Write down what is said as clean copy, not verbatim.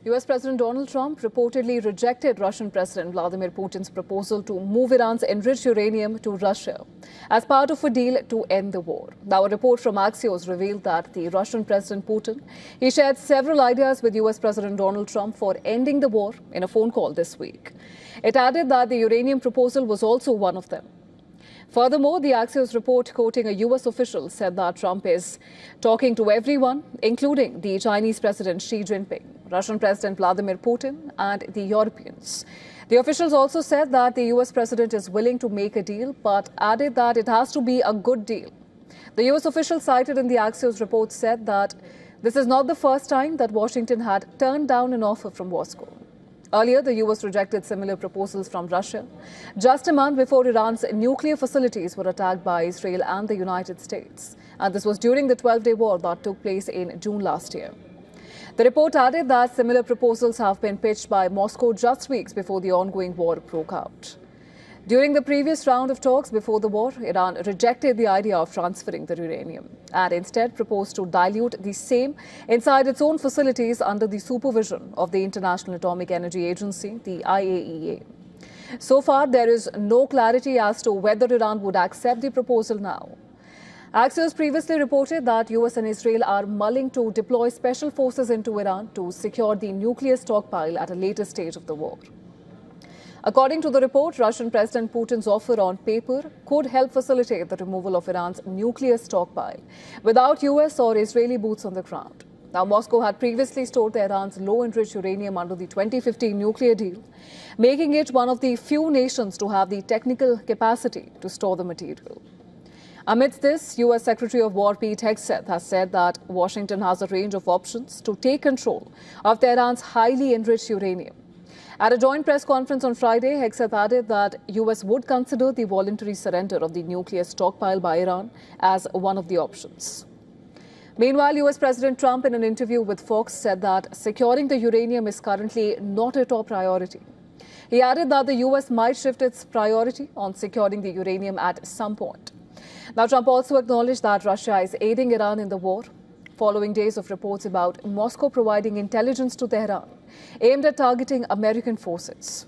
US President Donald Trump reportedly rejected Russian President Vladimir Putin's proposal to move Iran's enriched uranium to Russia as part of a deal to end the war. Now, a report from Axios revealed that the Russian President Putin, he shared several ideas with US President Donald Trump for ending the war in a phone call this week. It added that the uranium proposal was also one of them. Furthermore, the Axios report, quoting a US official, said that Trump is talking to everyone, including the Chinese President Xi Jinping, Russian President Vladimir Putin, and the Europeans. The officials also said that the US president is willing to make a deal, but added that it has to be a good deal. The US official cited in the Axios report said that this is not the first time that Washington had turned down an offer from Moscow. Earlier, the US rejected similar proposals from Russia, just a month before Iran's nuclear facilities were attacked by Israel and the United States. And this was during the 12-day war that took place in June last year. The report added that similar proposals have been pitched by Moscow just weeks before the ongoing war broke out. During the previous round of talks before the war, Iran rejected the idea of transferring the uranium and instead proposed to dilute the same inside its own facilities under the supervision of the International Atomic Energy Agency, the IAEA. So far, there is no clarity as to whether Iran would accept the proposal now. Axios previously reported that US and Israel are mulling to deploy special forces into Iran to secure the nuclear stockpile at a later stage of the war. According to the report, Russian President Putin's offer on paper could help facilitate the removal of Iran's nuclear stockpile without US or Israeli boots on the ground. Now, Moscow had previously stored Iran's low-enriched uranium under the 2015 nuclear deal, making it one of the few nations to have the technical capacity to store the material. Amidst this, US Secretary of War Pete Hegseth has said that Washington has a range of options to take control of Tehran's highly enriched uranium. At a joint press conference on Friday, Hegseth added that US would consider the voluntary surrender of the nuclear stockpile by Iran as one of the options. Meanwhile, US President Trump, in an interview with Fox, said that securing the uranium is currently not a top priority. He added that the US might shift its priority on securing the uranium at some point. Now, Trump also acknowledged that Russia is aiding Iran in the war, following days of reports about Moscow providing intelligence to Tehran aimed at targeting American forces.